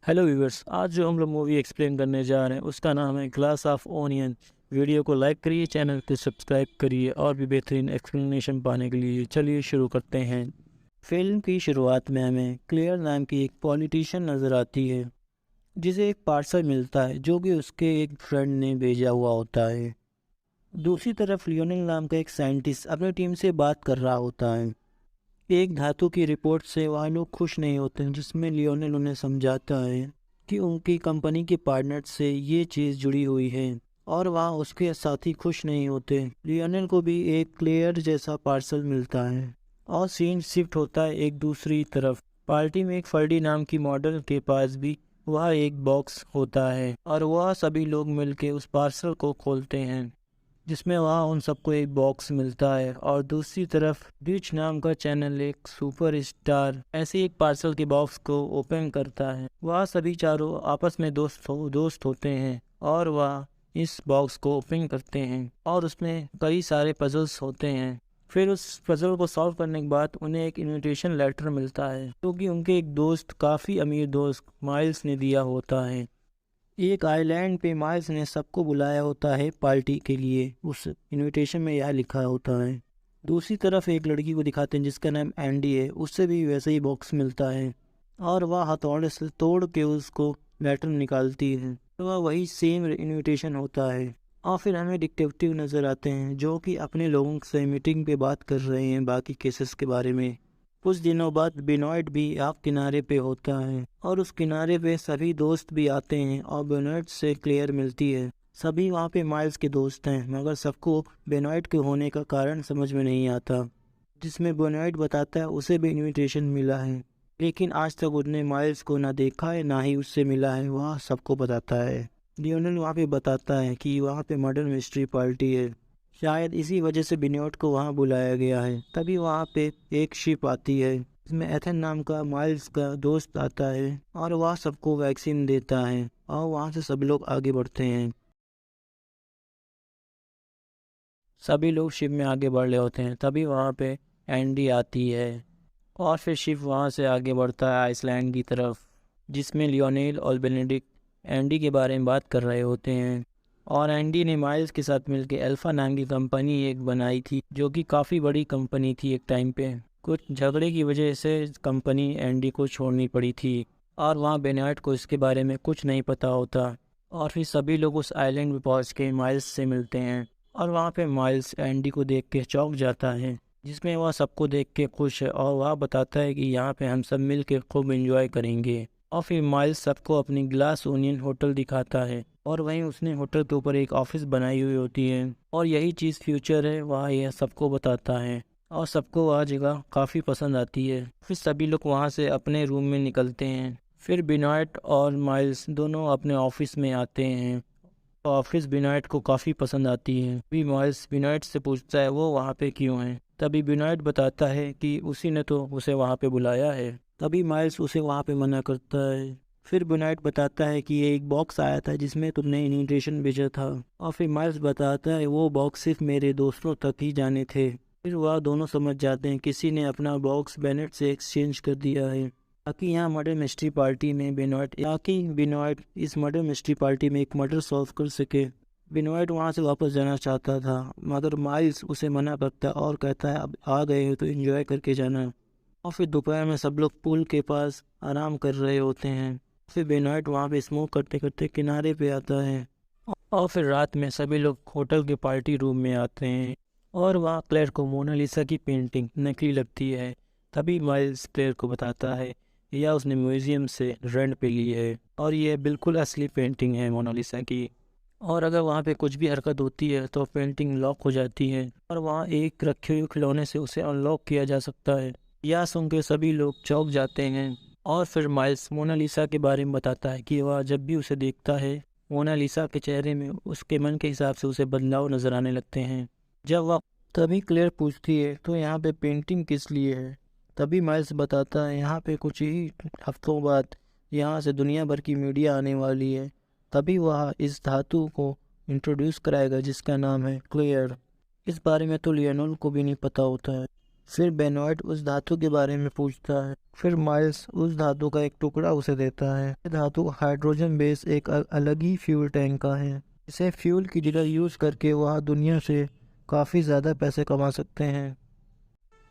Hello viewers, आज जो हम लोग मूवी एक्सप्लेन करने जा रहे हैं उसका नाम है ग्लास ऑफ ओनियन। वीडियो को लाइक करिए, चैनल को सब्सक्राइब करिए और भी बेहतरीन एक्सप्लेनेशन पाने के लिए चलिए शुरू करते हैं। फिल्म की शुरुआत में हमें क्लेयर नाम की एक पॉलिटिशियन नज़र आती है जिसे एक पार्सल मिलता है जो कि उसके एक फ्रेंड ने भेजा हुआ होता है। दूसरी तरफ लियोनेल नाम का एक साइंटिस्ट अपनी टीम से बात कर रहा होता है। एक धातु की रिपोर्ट से वह लोग खुश नहीं होते हैं, जिसमें लियोनेल उन्हें समझाता है कि उनकी कंपनी के पार्टनर से ये चीज़ जुड़ी हुई है और वह उसके साथी खुश नहीं होते। लियोनेल को भी एक क्लेयर जैसा पार्सल मिलता है और सीन शिफ्ट होता है एक दूसरी तरफ। पार्टी में एक फर्डी नाम की मॉडल के पास भी वह एक बॉक्स होता है और वह सभी लोग मिलकर उस पार्सल को खोलते हैं जिसमें वहाँ उन सबको एक बॉक्स मिलता है। और दूसरी तरफ बीच नाम का चैनल एक सुपर स्टार ऐसे एक पार्सल के बॉक्स को ओपन करता है। वह सभी चारों आपस में दोस्त होते हैं और वह इस बॉक्स को ओपन करते हैं और उसमें कई सारे पजल्स होते हैं। फिर उस पजल को सॉल्व करने के बाद उन्हें एक इनविटेशन लेटर मिलता है क्योंकि उनके एक दोस्त, काफ़ी अमीर दोस्त माइल्स ने दिया होता है। एक आइलैंड पे माइल्स ने सबको बुलाया होता है पार्टी के लिए। उस इनविटेशन में यह लिखा होता है। दूसरी तरफ एक लड़की को दिखाते हैं जिसका नाम एंडी है। उससे भी वैसे ही बॉक्स मिलता है और वह हथौड़े से तोड़ के उसको लेटर निकालती है तो वह वही सेम इनविटेशन होता है। और फिर हमें डिटेक्टिव नज़र आते हैं जो कि अपने लोगों से मीटिंग पे बात कर रहे हैं बाकी केसेस के बारे में। कुछ दिनों बाद बेनॉइट भी आप किनारे पे होता है और उस किनारे पे सभी दोस्त भी आते हैं और बेनॉइट से क्लियर मिलती है। सभी वहाँ पे माइल्स के दोस्त हैं मगर सबको बेनॉइट के होने का कारण समझ में नहीं आता, जिसमें बेनॉइट बताता है उसे भी इनविटेशन मिला है लेकिन आज तक उसने माइल्स को ना देखा है ना ही उससे मिला है। वह सबको बताता है। लियोनेल वहाँ पे बताता है कि वहाँ पे मर्डर मिस्ट्री पार्टी है, शायद इसी वजह से बिनोट को वहाँ बुलाया गया है। तभी वहाँ पे एक शिप आती है जिसमें एथन नाम का माइल्स का दोस्त आता है और वह सबको वैक्सीन देता है और वहाँ से सब लोग आगे बढ़ते हैं। सभी लोग शिप में आगे बढ़ रहे होते हैं। तभी वहाँ पे एंडी आती है और फिर शिप वहाँ से आगे बढ़ता है आइसलैंड की तरफ, जिसमें लियोनेल और बेनेडिक्ट एंडी के बारे में बात कर रहे होते हैं। और एंडी ने माइल्स के साथ मिलकर अल्फा नाम की कंपनी एक बनाई थी जो कि काफ़ी बड़ी कंपनी थी एक टाइम पे। कुछ झगड़े की वजह से कंपनी एंडी को छोड़नी पड़ी थी और वहाँ बेनार्ड को इसके बारे में कुछ नहीं पता होता। और फिर सभी लोग उस आइलैंड में पहुँच के माइल्स से मिलते हैं और वहाँ पे माइल्स एंडी को देख के चौंक जाता है, जिसमें वह सबको देख के खुश है और वह बताता है कि यहाँ पे हम सब मिल के खूब एंजॉय करेंगे। और फिर माइल्स सबको अपनी ग्लास ओनियन होटल दिखाता है और वहीं उसने होटल के ऊपर एक ऑफिस बनाई हुई होती है और यही चीज़ फ्यूचर है, वह यह सबको बताता है और सबको वह जगह काफ़ी पसंद आती है। फिर सभी लोग वहाँ से अपने रूम में निकलते हैं। फिर बिनॉयट और माइल्स दोनों अपने ऑफिस में आते हैं। ऑफिस बिनॉयट को काफ़ी पसंद आती है। भी माइल्स बिनॉयट से पूछता है वो वहाँ पे क्यों है। तभी बिनॉयट बताता है कि उसी ने तो उसे वहाँ पे बुलाया है। तभी माइल्स उसे वहाँ पे मना करता है। फिर बिनॉयट बताता है कि ये एक बॉक्स आया था जिसमें तुमने इन्विटेशन भेजा था। और फिर माइल्स बताता है वो बॉक्स सिर्फ मेरे दोस्तों तक ही जाने थे। फिर वह दोनों समझ जाते हैं किसी ने अपना बॉक्स बेनेट से एक्सचेंज कर दिया है ताकि यहाँ मर्डर मिस्ट्री पार्टी में बिनॉयट इस मर्डर मिस्ट्री पार्टी में एक मर्डर सॉल्व कर सके। बिनॉयट वहाँ से वापस जाना चाहता था मगर माइल्स उसे मना करता और कहता है अब आ गए हो तो एंजॉय करके जाना। और फिर दोपहर में सब लोग पूल के पास आराम कर रहे होते हैं। फिर बिनॉयट वहाँ पे स्मोक करते करते किनारे पे आता है और फिर रात में सभी लोग होटल के पार्टी रूम में आते हैं और वहाँ क्लेयर को मोनालिसा की पेंटिंग नकली लगती है। तभी माइल्स क्लेयर को बताता है या उसने म्यूजियम से रेंट पे ली है और ये बिल्कुल असली पेंटिंग है मोनालिसा की। और अगर वहाँ पे कुछ भी हरकत होती है तो पेंटिंग लॉक हो जाती है और वहाँ एक रखे हुए खिलौने से उसे अनलॉक किया जा सकता है। यह सुन के सभी लोग चौंक जाते हैं और फिर माइल्स मोनालिसा के बारे में बताता है कि वह जब भी उसे देखता है मोनालिसा के चेहरे में उसके मन के हिसाब से उसे बदलाव नजर आने लगते हैं। जब वह तभी क्लेयर पूछती है तो यहाँ पे पेंटिंग किस लिए है। तभी माइल्स बताता है यहाँ पे कुछ ही हफ्तों बाद यहाँ से दुनिया भर की मीडिया आने वाली है। तभी वह इस धातु को इंट्रोड्यूस कराएगा जिसका नाम है क्लेयर। इस बारे में तो लियोनेल को भी नहीं पता होता है। फिर बेनॉइट उस धातु के बारे में पूछता है। फिर माइल्स उस धातु का एक टुकड़ा उसे देता है। ये धातु हाइड्रोजन बेस एक अलग ही फ्यूल टैंक का है। इसे फ्यूल की जगह यूज करके वह दुनिया से काफ़ी ज़्यादा पैसे कमा सकते हैं।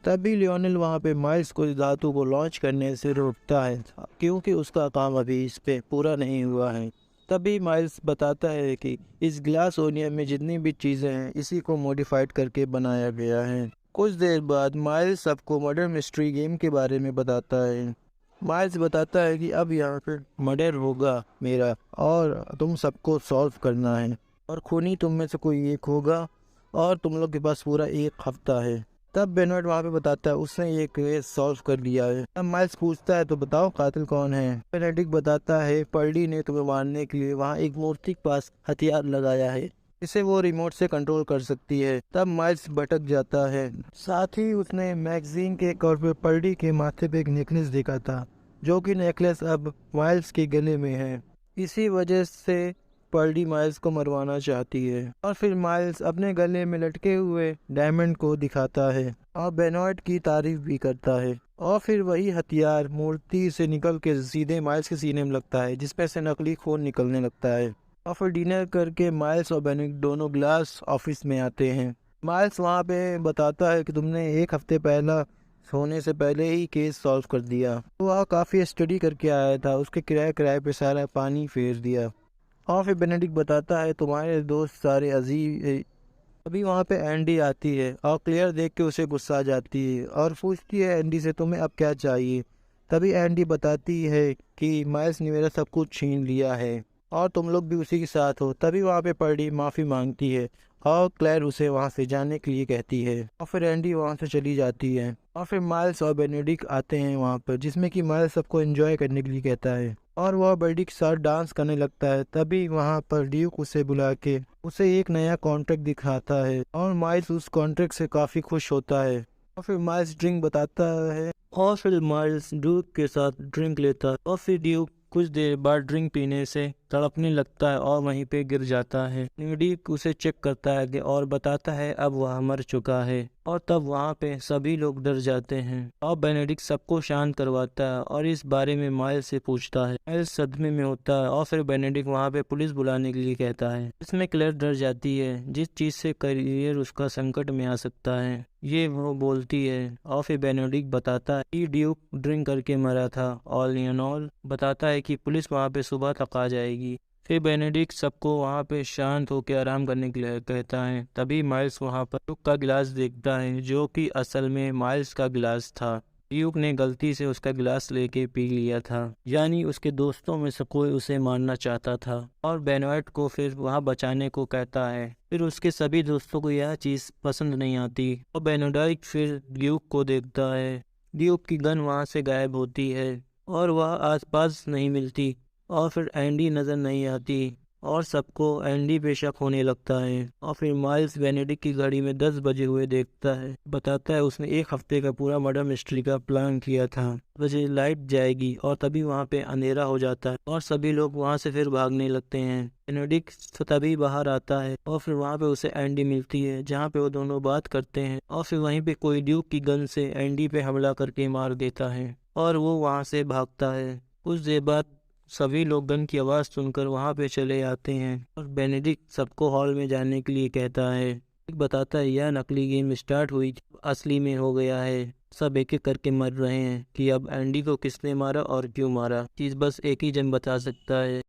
तभी लियोनेल वहाँ पे माइल्स को इस धातु को लॉन्च करने से रोकता है, क्योंकि उसका काम अभी इस पे पूरा नहीं हुआ है। तभी माइल्स बताता है कि इस ग्लास ओनियम में जितनी भी चीज़ें हैं इसी को मॉडिफाइड करके बनाया गया है। कुछ देर बाद माइल्स सबको मर्डर मिस्ट्री गेम के बारे में बताता है। माइल्स बताता है कि अब यहाँ पे मर्डर होगा मेरा और तुम सबको सॉल्व करना है, और खूनी तुम में से कोई एक होगा और तुम लोग के पास पूरा एक हफ्ता है। तब बेनॉइट वहाँ पे बताता है उसने ये केस सॉल्व कर लिया है। तब माइल्स पूछता है तो बताओ कातिल कौन है। बेनेडिक्ट बताता है पर्डी ने तुम्हें मारने के लिए वहाँ एक मूर्ति के पास हथियार लगाया है, इसे वो रिमोट से कंट्रोल कर सकती है। तब माइल्स भटक जाता है। साथ ही उसने मैगजीन के कवर पे पर्डी के माथे पे एक नेकलेस देखा था, जो कि नेकलेस अब माइल्स के गले में है। इसी वजह से पर्डी माइल्स को मरवाना चाहती है, और फिर माइल्स अपने गले में लटके हुए डायमंड को दिखाता है और बेनॉइट की तारीफ भी करता है। और फिर वही हथियार मूर्ति से निकल के सीधे माइल्स के सीने में लगता है, जिसमें से नकली खून निकलने लगता है। और फिर डिनर करके माइल्स और बेनॉइट दोनों ग्लास ऑफिस में आते हैं। माइल्स वहाँ पे बताता है कि तुमने एक हफ्ते पहला सोने से पहले ही केस सॉल्व कर दिया। तो वह काफ़ी स्टडी करके आया था, उसके किराए पे सारा पानी फेर दिया। और फिर बेनेडिक्ट बताता है तुम्हारे दोस्त सारे अजीब है। अभी वहाँ पे एंडी आती है और क्लियर देख के उसे गुस्सा आ जाती है और पूछती है एंडी से तुम्हें अब क्या चाहिए। तभी एंडी बताती है कि माइल्स ने मेरा सब कुछ छीन लिया है और तुम लोग भी उसी के साथ हो। तभी वहाँ पे पर्डी माफ़ी मांगती है और क्लेयर उसे वहाँ से जाने के लिए कहती है, और फिर एंडी वहाँ से चली जाती है। और फिर माइल्स और बेनेडिक्ट आते हैं वहाँ पर, जिसमें कि माइल्स सबको एंजॉय करने के लिए कहता है और वह बर्डी के साथ डांस करने लगता है। तभी वहाँ पर ड्यूक उसे बुला के उसे एक नया कॉन्ट्रैक्ट दिखाता है और माइल्स उस कॉन्ट्रैक्ट से काफ़ी खुश होता है। और फिर माइल्स ड्रिंक बताता है और फिर माइल्स ड्यूक के साथ ड्रिंक लेता है, और फिर ड्यूक कुछ देर बाद ड्रिंक पीने से तड़पने लगता है और वहीं पे गिर जाता है। ड्यूक उसे चेक करता है और बताता है अब वह मर चुका है, और तब वहाँ पे सभी लोग डर जाते हैं और बेनेडिक्ट सबको शांत करवाता है और इस बारे में माइल्स से पूछता है। माइल्स सदमे में होता है और फिर बेनेडिक्ट वहाँ पे पुलिस बुलाने के लिए कहता है। इसमें क्लेयर डर जाती है, जिस चीज़ से करियर उसका संकट में आ सकता है, ये वो बोलती है। और फिर बेनेडिक्ट बताता है कि ड्यूक ड्रिंक करके मरा था। और लियोनेल बताता है कि पुलिस वहाँ पे सुबह तक आ जाएगी। फिर बेनेडिक्ट सबको वहाँ पे शांत होकर आराम करने के लिए कहता है। तभी माइल्स वहाँ पर ड्यूक का गिलास देखता है, जो कि असल में माइल्स का गिलास था। ड्यूक ने गलती से उसका गिलास लेके पी लिया था, यानी उसके दोस्तों में से कोई उसे मारना चाहता था। और बेनॉइट को फिर वहाँ बचाने को कहता है। फिर उसके सभी दोस्तों को यह चीज़ पसंद नहीं आती और बेनेडिक्ट फिर ड्यूक को देखता है। ड्यूक की गन वहाँ से गायब होती है और वह आसपास नहीं मिलती, और फिर एंडी नज़र नहीं आती और सबको एंडी पे शक होने लगता है। और फिर माइल्स बेनेडिक्ट की घड़ी में 10 बजे हुए देखता है, बताता है उसने एक हफ्ते का पूरा मर्डर मिस्ट्री का प्लान किया था। बजे लाइट जाएगी और तभी वहाँ पे अंधेरा हो जाता है और सभी लोग वहाँ से फिर भागने लगते हैं। बेनेडिक्ट तभी बाहर आता है और फिर वहाँ पे उसे एंडी मिलती है, जहाँ पे वो दोनों बात करते हैं। और फिर वहीं पे कोई ड्यूक की गन से एंडी पे हमला करके मार देता है और वो वहाँ से भागता है। कुछ देर बाद सभी लोग गन की आवाज़ सुनकर वहाँ पे चले आते हैं और बेनेडिक्ट सबको हॉल में जाने के लिए कहता है। बताता है यह नकली गेम स्टार्ट हुई असली में हो गया है। सब एक एक करके मर रहे हैं कि अब एंडी को किसने मारा और क्यों मारा, चीज़ बस एक ही जन बता सकता है।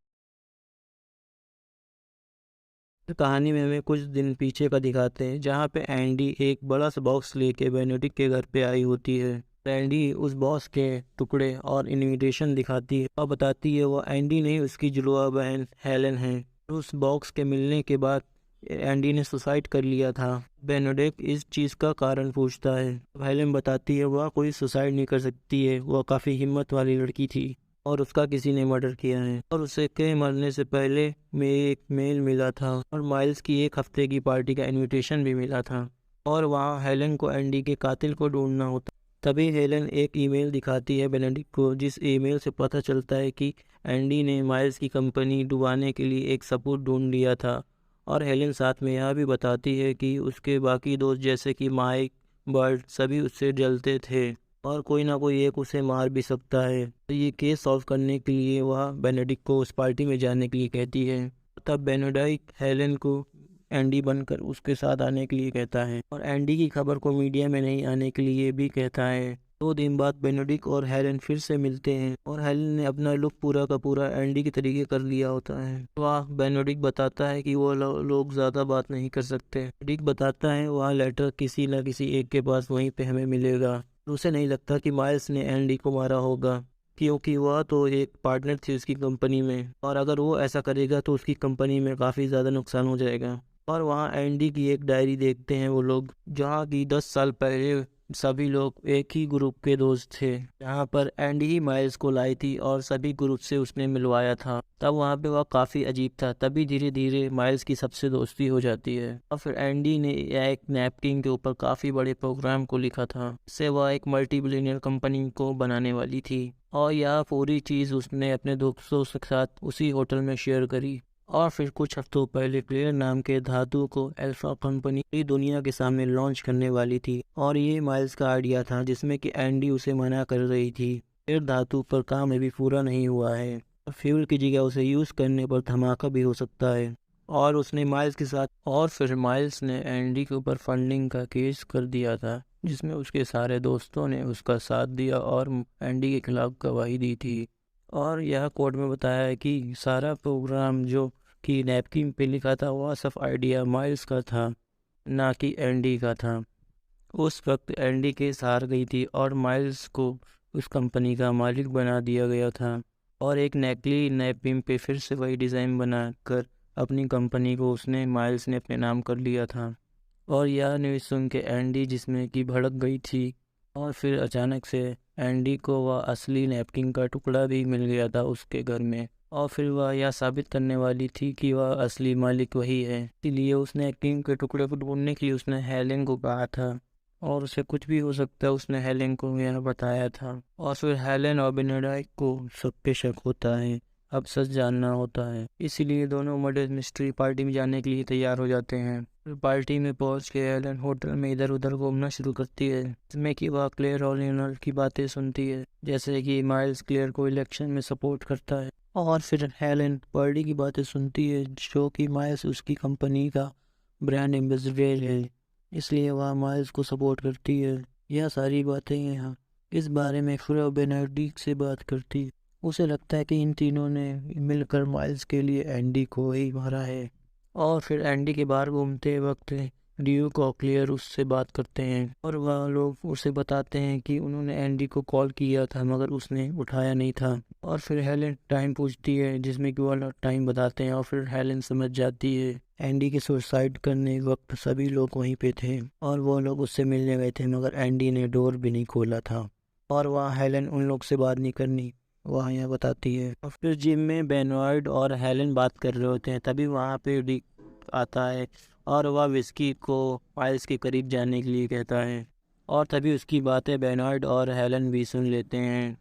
कहानी में हमें कुछ दिन पीछे का दिखाते हैं, जहाँ पे एंडी एक बड़ा सा बॉक्स लेके बेनेडिक्ट के घर पे आई होती है। एंडी उस बॉक्स के टुकड़े और इनविटेशन दिखाती है और बताती है वो एंडी नहीं, उसकी जुड़वा बहन हेलन है। उस बॉक्स के मिलने के बाद एंडी ने सुसाइड कर लिया था। बेनेडिक्ट इस चीज़ का कारण पूछता है। हेलन बताती है वह कोई सुसाइड नहीं कर सकती है, वह काफ़ी हिम्मत वाली लड़की थी और उसका किसी ने मर्डर किया है, और उसे के मरने से पहले में एक मेल मिला था और माइल्स की एक हफ्ते की पार्टी का इनविटेशन भी मिला था, और वहाँ हेलन को एंडी के कातिल को ढूंढना होता। तभी हेलन एक ईमेल दिखाती है बेनेडिक्ट को, जिस ईमेल से पता चलता है कि एंडी ने माइल्स की कंपनी डुबाने के लिए एक सबूत ढूंढ लिया था। और हेलन साथ में यह भी बताती है कि उसके बाकी दोस्त जैसे कि माइक, बर्ड सभी उससे जलते थे और कोई ना कोई एक उसे मार भी सकता है। तो ये केस सॉल्व करने के लिए वह बेनेडिक्ट को उस पार्टी में जाने के लिए कहती है। तब बेनेडिक्ट हेलेन को एंडी बनकर उसके साथ आने के लिए कहता है और एंडी की खबर को मीडिया में नहीं आने के लिए भी कहता है। 2 दिन बाद बेनेडिक्ट और हेलेन फिर से मिलते हैं और हेलेन ने अपना लुक पूरा का पूरा एंडी के तरीके कर लिया होता है। वह बेनेडिक्ट बताता है कि वो लोग ज़्यादा बात नहीं कर सकते। बेनेडिक्ट बताता है वह लेटर किसी न किसी एक के पास वहीं पे हमें मिलेगा। उसे नहीं लगता कि माइल्स ने एंडी को मारा होगा, क्योंकि वह तो एक पार्टनर थी उसकी कंपनी में, और अगर वो ऐसा करेगा तो उसकी कंपनी में काफ़ी ज़्यादा नुकसान हो जाएगा। और वहाँ एंडी की एक डायरी देखते हैं वो लोग, जहाँ की 10 साल पहले सभी लोग एक ही ग्रुप के दोस्त थे, जहाँ पर एंडी ही माइल्स को लाई थी और सभी ग्रुप से उसने मिलवाया था। तब वहाँ पे वह काफ़ी अजीब था। तभी धीरे धीरे माइल्स की सबसे दोस्ती हो जाती है और फिर एंडी ने एक नैपकिन के ऊपर काफ़ी बड़े प्रोग्राम को लिखा था, जिससे वह एक मल्टी बिलियनियर कंपनी को बनाने वाली थी। और यह पूरी चीज़ उसने अपने दोस्तों के साथ उसी होटल में शेयर करी। और फिर कुछ हफ्तों पहले क्लेयर नाम के धातु को अल्फा कंपनी पूरी दुनिया के सामने लॉन्च करने वाली थी, और ये माइल्स का आइडिया था जिसमें कि एंडी उसे मना कर रही थी। क्लेयर धातु पर काम अभी पूरा नहीं हुआ है, फ्यूल की जगह उसे यूज़ करने पर धमाका भी हो सकता है। और उसने माइल्स के साथ, और फिर माइल्स ने एंडी के ऊपर फंडिंग का केस कर दिया था, जिसमें उसके सारे दोस्तों ने उसका साथ दिया और एंडी के खिलाफ गवाही दी थी। और यह कोर्ट में बताया है कि सारा प्रोग्राम जो कि नैपकिन पे लिखा था वह सब आइडिया माइल्स का था, ना कि एंडी का था। उस वक्त एंडी केस हार गई थी और माइल्स को उस कंपनी का मालिक बना दिया गया था, और एक नकली नैपकिन पे फिर से वही डिज़ाइन बनाकर अपनी कंपनी को माइल्स ने अपने नाम कर लिया था। और यह न्यूज़ सुन के एंडी जिसमें कि भड़क गई थी, और फिर अचानक से एंडी को वह असली नैपकिन का टुकड़ा भी मिल गया था उसके घर में, और फिर वह यह साबित करने वाली थी कि वह असली मालिक वही है। इसीलिए उस नैपकिन के टुकड़े को ढूंढने के लिए उसने हेलेन को कहा था, और उसे कुछ भी हो सकता है उसने हेलेन को यह बताया था। और फिर हेलेन और बेनेडिक्ट को सब पे शक होता है, अब सच जानना होता है। इसीलिए दोनों मर्डर मिस्ट्री पार्टी में जाने के लिए तैयार हो जाते हैं। फिर पार्टी में पहुंच के हेलेन होटल में इधर उधर घूमना शुरू करती है, जिसमें कि वह क्लेयर और लियोनल की बातें सुनती है, जैसे कि माइल्स क्लेयर को इलेक्शन में सपोर्ट करता है। और फिर हेलेन पर्डी की बातें सुनती है, जो कि माइल्स उसकी कंपनी का ब्रांड एम्बेसडर है, इसलिए वह माइल्स को सपोर्ट करती है। यह सारी बातें यहाँ इस बारे में फिर बेनेडिक्ट से बात करती है। उसे लगता है कि इन तीनों ने मिलकर माइल्स के लिए एंडी को ही मारा है। और फिर एंडी के बाहर घूमते वक्त ड्यूक और क्लियर उससे बात करते हैं, और वह लोग उसे बताते हैं कि उन्होंने एंडी को कॉल किया था मगर उसने उठाया नहीं था। और फिर हेलेन टाइम पूछती है, जिसमें कि वो टाइम बताते हैं, और फिर हेलेन समझ जाती है एंडी के सुसाइड करने वक्त सभी लोग वहीं पे थे और वो लोग उससे मिलने गए थे, मगर एंडी ने डोर भी नहीं खोला था। और वह हेलेन उन लोग से बात नहीं करनी वहाँ यह बताती है। और फिर जिम में बेनॉर्ड और हेलेन बात कर रहे होते हैं, तभी वहाँ पे डिक आता है और वह विस्की को माइल्स के करीब जाने के लिए कहता है, और तभी उसकी बातें बेनॉर्ड और हेलेन भी सुन लेते हैं।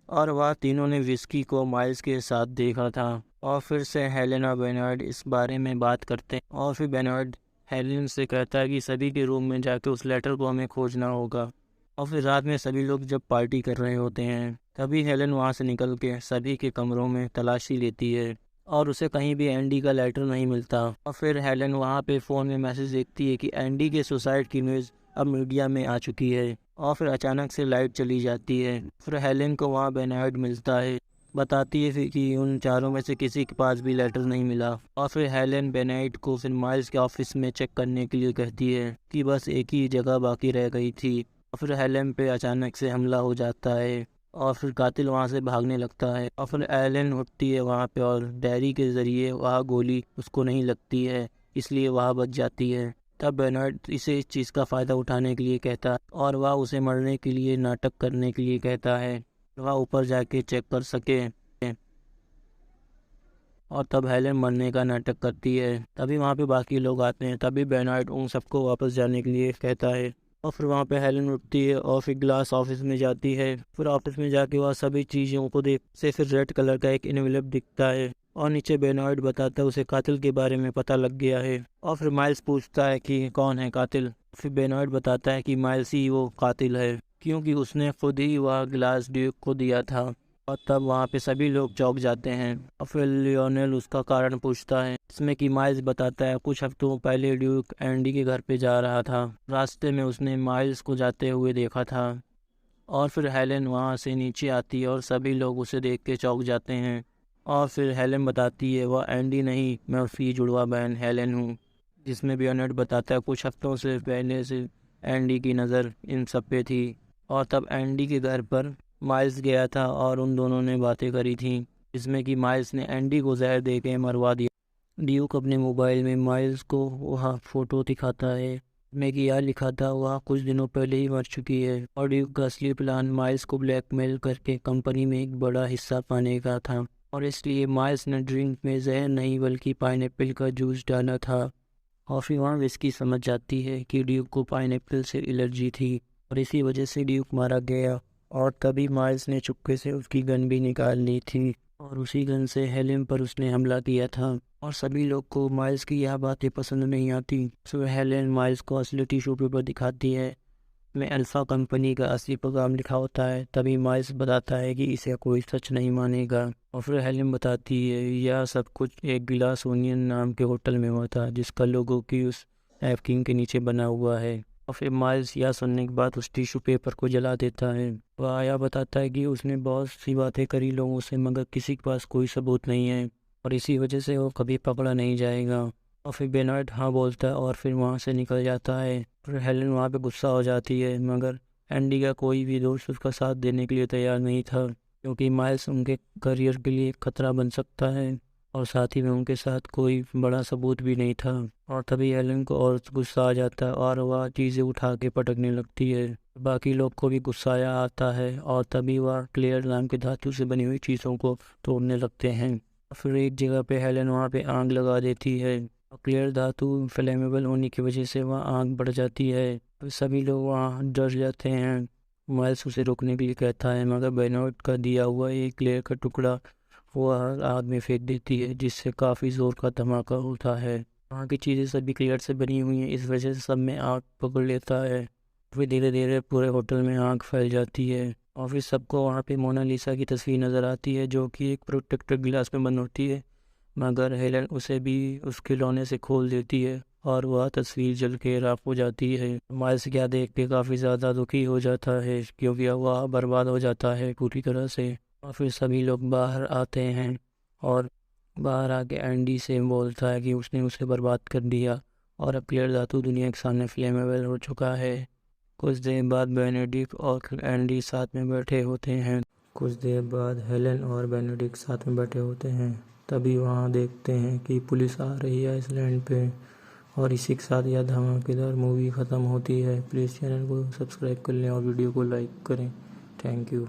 और वह तीनों ने विस्की को माइल्स के साथ देखा था। और फिर से हेलेन और बेनॉर्ड इस बारे में बात करते हैं, और फिर बेनॉर्ड हेलेन से कहता है कि सभी के रूम में जाके उस लेटर को हमें खोजना होगा। और फिर रात में सभी लोग जब पार्टी कर रहे होते हैं, तभी हेलेन वहाँ से निकल के सभी के कमरों में तलाशी लेती है और उसे कहीं भी एंडी का लेटर नहीं मिलता। और फिर हेलेन वहाँ पे फ़ोन में मैसेज देखती है कि एंडी के सुसाइड की न्यूज़ अब मीडिया में आ चुकी है। और फिर अचानक से लाइट चली जाती है। फिर हेलेन को वहाँ बेनॉर्ड मिलता है, बताती है फिर कि उन चारों में से किसी के पास भी लेटर नहीं मिला। और फिर हेलेन बेनॉर्ड को फिर माइल्स के ऑफिस में चेक करने के लिए कहती है कि बस एक ही जगह बाकी रह गई थी। और फिर हेलेन पे अचानक से हमला हो जाता है और फिर कातिल वहाँ से भागने लगता है। और फिर हेलेन उठती है वहाँ पे और डायरी के ज़रिए वह गोली उसको नहीं लगती है, इसलिए वह बच जाती है। तब बेनॉर्ड इसे इस चीज़ का फ़ायदा उठाने के लिए कहता है और वह उसे मरने के लिए नाटक करने के लिए कहता है, वह ऊपर जाके चेक कर सके। और तब हेलेन मरने का नाटक करती है। तभी वहाँ पे बाकी लोग आते हैं। तभी बेनॉर्ड उन सबको वापस जाने के लिए कहता है। और फिर वहाँ पे हेलेन उठती है और फिर ग्लास ऑफिस में जाती है। फिर ऑफिस में जाके वह सभी चीज़ों को देख से फिर रेड कलर का एक एनवेलप दिखता है और नीचे बेनॉर्ड बताता है उसे कातिल के बारे में पता लग गया है। और फिर माइल्स पूछता है कि कौन है कातिल। फिर बेनॉइट बताता है कि माइल्स ही वो कातिल है, क्योंकि उसने खुद ही वह गिलास ड्यूक को दिया था। और तब वहाँ पे सभी लोग चौंक जाते हैं। और फिर लियोनेल उसका कारण पूछता है, इसमें कि माइल्स बताता है कुछ हफ्तों पहले ड्यूक एंडी के घर पे जा रहा था। रास्ते में उसने माइल्स को जाते हुए देखा था। और फिर हेलेन वहाँ से नीचे आती है और सभी लोग उसे देख के चौंक जाते हैं। और फिर हेलेन बताती है वह एंडी नहीं, मैं उसकी जुड़वा बहन हेलेन हूँ। जिसमें बेनॉइट बताता है कुछ हफ्तों से पहले से एंडी की नज़र इन सब पे थी। और तब एंडी के घर पर माइल्स गया था और उन दोनों ने बातें करी थी, जिसमें कि माइल्स ने एंडी को जहर दे के मरवा दिया। ड्यूक अपने मोबाइल में माइल्स को वह फ़ोटो दिखाता है में कि यह लिखा था वह कुछ दिनों पहले ही मर चुकी है। और ड्यूक का असली प्लान माइल्स को ब्लैकमेल करके कंपनी में एक बड़ा हिस्सा पाने का था। और इसलिए माइल्स ने ड्रिंक में जहर नहीं बल्कि पाइनएप्पल का जूस डाला था। और फिर वहाँ विस्की समझ जाती है कि ड्यूक को पाइनएप्पल से एलर्जी थी और इसी वजह से ड्यूक मारा गया। और तभी माइल्स ने चुपके से उसकी गन भी निकाल ली थी और उसी गन से हेलेन पर उसने हमला किया था। और सभी लोग को माइल्स की यह बातें पसंद नहीं आती। तो हेलेन माइल्स को असली टिश्यू पेपर दिखाती है में अल्फ़ा कंपनी का असली पैगाम लिखा होता है। तभी माइल्स बताता है कि इसे कोई सच नहीं मानेगा। और फिर हेलेन बताती है यह सब कुछ एक गिलास ओनियन नाम के होटल में हुआ था, जिसका लोगो की उस नैपकिन के नीचे बना हुआ है। और फिर माइल्स यह सुनने के बाद उस टिश्यू पेपर को जला देता है। वह यह बताता है कि उसने बहुत सी बातें करी लोगों से, मगर किसी के पास कोई सबूत नहीं है और इसी वजह से वो कभी पकड़ा नहीं जाएगा। और फिर बेनॉइट हाँ बोलता है और फिर वहाँ से निकल जाता है। फिर हेलेन वहाँ पे गुस्सा हो जाती है, मगर एंडी का कोई भी दोस्त उसका साथ देने के लिए तैयार नहीं था, क्योंकि माइल्स उनके करियर के लिए खतरा बन सकता है और साथ ही में उनके साथ कोई बड़ा सबूत भी नहीं था। और तभी हेलेन को और गुस्सा आ जाता है और वह चीज़ें उठा के पटकने लगती है। बाकी लोग को भी गुस्सा आता है और तभी वह क्लेयर नाम के धातु से बनी हुई चीज़ों को तोड़ने लगते हैं। फिर एक जगह पे हेलेन वहाँ पे आग लगा देती है। क्लियर धातु फ्लेमेबल होने की वजह से वहाँ आग बढ़ जाती है। तो सभी लोग वहाँ डर जाते हैं। माइल्स उसे रोकने के लिए कहता है, मगर बेनॉइट का दिया हुआ एक क्लियर का टुकड़ा वह आग में फेंक देती है, जिससे काफ़ी ज़ोर का धमाका होता है। वहाँ की चीज़ें सभी क्लियर से बनी हुई हैं, इस वजह से सब में आग पकड़ लेता है। फिर धीरे धीरे पूरे होटल में आग फैल जाती है और फिर सबको वहाँ पे मोनालिसा की तस्वीर नज़र आती है, जो कि एक प्रोटेक्टर गिलास में बंद होती है। मगर हेलेन उसे भी उस खिलौने से खोल देती है और वह तस्वीर जल के राख हो जाती है। माइल्स क्या देख के काफ़ी ज़्यादा दुखी हो जाता है, क्योंकि वह बर्बाद हो जाता है पूरी तरह से। और फिर सभी लोग बाहर आते हैं और बाहर आके एंडी से बोलता है कि उसने उसे बर्बाद कर दिया और अब क्लियर धातु दुनिया के सामने फ्लेमेबल हो चुका है। कुछ देर बाद बेनेडिक्ट और एंडी साथ में बैठे होते हैं। कुछ देर बाद हेलेन और बेनेडिक्ट साथ में बैठे होते हैं। तभी वहाँ देखते हैं कि पुलिस आ रही है आइसलैंड पे। और इसी के साथ यह धमाकेदार मूवी ख़त्म होती है। प्लीज़ चैनल को सब्सक्राइब कर लें और वीडियो को लाइक करें। Thank you.